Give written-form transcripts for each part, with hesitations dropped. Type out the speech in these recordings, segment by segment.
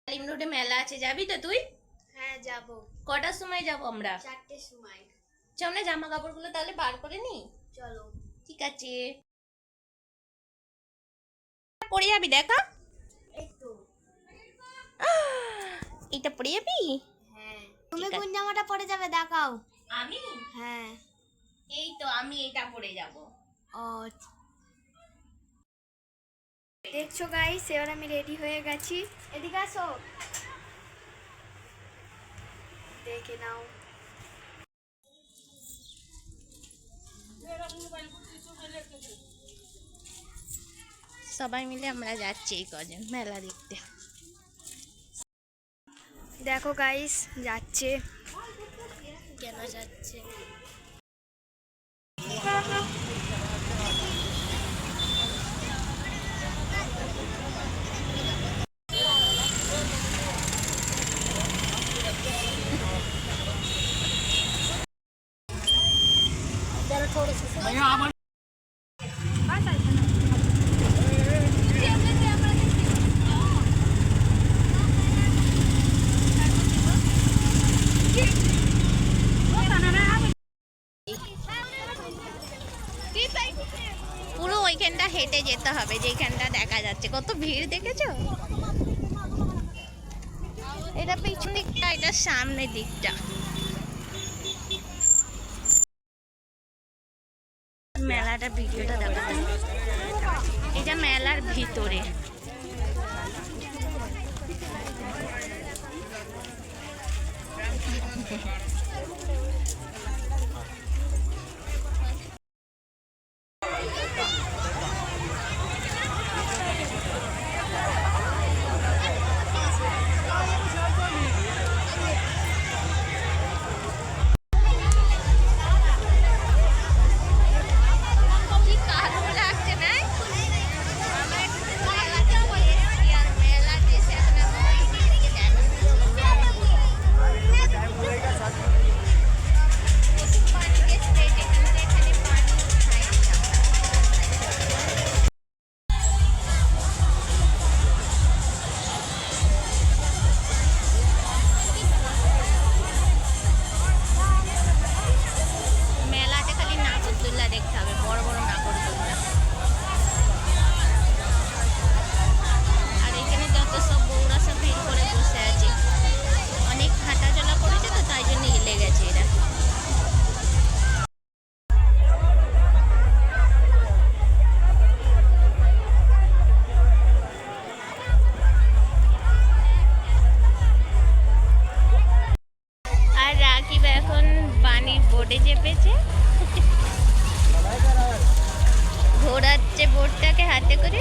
Lim রোডে মেলা আছে, যাবি তো তুই? হ্যাঁ যাব। কটার সময় যাব আমরা? 4টের সময়। চল না, জামা কাপড়গুলো তাহলে বার করে নি। চলো। ঠিক আছে, পরে যাবি? দেখা, এই তো। এটা পরে যাবি? হ্যাঁ। তুমি কোন জামাটা পরে যাবে দেখাও। আমি? হ্যাঁ। এই তো আমি এটা পরে যাব। ও, দেখছো গাইস, এবার আমি রেডি হয়ে গেছি। এদিকে আসো, দেখে নাও। সবাই মিলে আমরা যাচ্ছি এই কজন মেলা দেখতে। দেখো গাইস, যাচ্ছে। কেন যাচ্ছে? পুরো ওইখানটা হেঁটে যেতে হবে, যেখানটা দেখা যাচ্ছে। কত ভিড় দেখেছো? এটা পিছন দিকটা, এটা সামনের দিকটা। মেলাটা ভিডিওটা দেখাতে, এটা মেলার ভিতরে। মেলাতে খালি নাগরদোল্লা দেখতে হবে, বড় বড় নাগরদোল্লা। আর এখানে যত সব বউরা সব ভিড় করে বসে আছে, অনেক হাঁটাচলা করেছে তো, তাই জন্য লেগেছে এরা। আর রাকিব এখন পানির বোটে চেপেছে, ঘোরাচ্ছে বোটটাকে হাতে করে।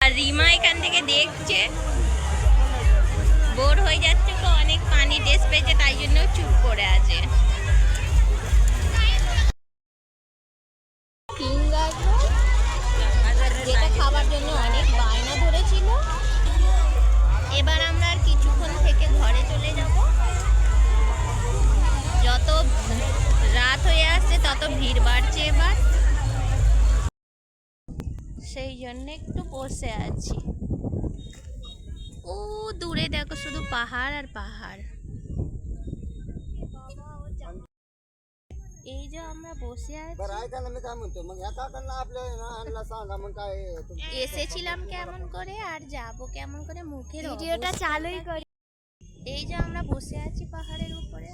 আর রিমা এখান থেকে দেখছে, বোর হয়ে যাচ্ছে তো, অনেক পানি ড্রেস পেয়েছে, তাই জন্য চুপ করে আছে। যেটা খাবার জন্য অনেক বায়না ধরেছিল। এবার আমরা আর কিছুক্ষণ থেকে ঘরে চলে যাব। যত রাত হয়ে আসছে তত ভিড় বাড়ছে এবার, সেই জন্য একটু বসে আছি। ও দূরে দেখো, শুধু পাহাড় আর পাহাড়। এই যে আমরা বসে আছি, এসেছিলাম কেমন করে আর যাব কেমন করে, মুখের ভিডিওটা চালুই করি। এই যে আমরা বসে আছি পাহাড়ের উপরে,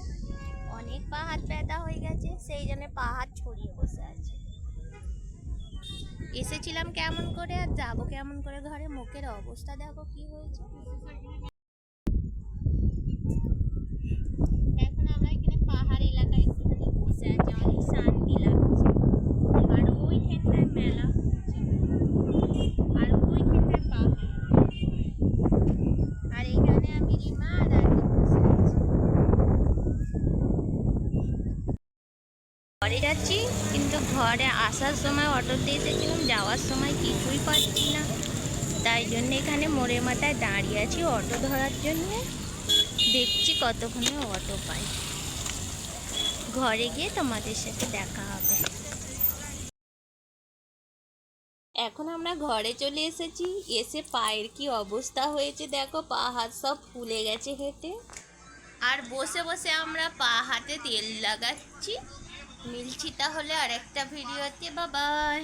অনেক পাহাড় ব্যথা হয়ে গেছে, সেই জন্য পাহাড় ছড়িয়ে বসে আছে। এসেছিলাম কেমন করে আর যাব কেমন করে ঘরে, মুখের অবস্থা দেখো কি হয়েছে। এখন আমরা এখানে পাহাড় এলাকায় একটুখানি বসে আছি, অনেক শান্তি লাগছে। আর ওইখানটায় মেলা হচ্ছে, আর ওইখানটায় পাহাড়, আর এখানে আমি রিমা আর রাকিব বসে আছি। ঘরে যাচ্ছি, কিন্তু ঘরে আসার সময় অটোতে এসেছিলাম, যাওয়ার সময় কিছুই পাচ্ছি না, তাই জন্য এখানে মোড়ের মাথায় দাঁড়িয়ে আছি অটো ধরার জন্য। দেখছি কতক্ষণে অটো পাই। ঘরে গিয়ে তোমাদের সাথে দেখা হবে। এখন আমরা ঘরে চলে এসেছি। এসে পায়ের কি অবস্থা হয়েছে দেখো, পা হাত সব ফুলে গেছে হেঁটে। আর বসে বসে আমরা পা হাতে তেল লাগাচ্ছি। মিলছি তাহলে আরেকটা ভিডিওতে। Bye bye.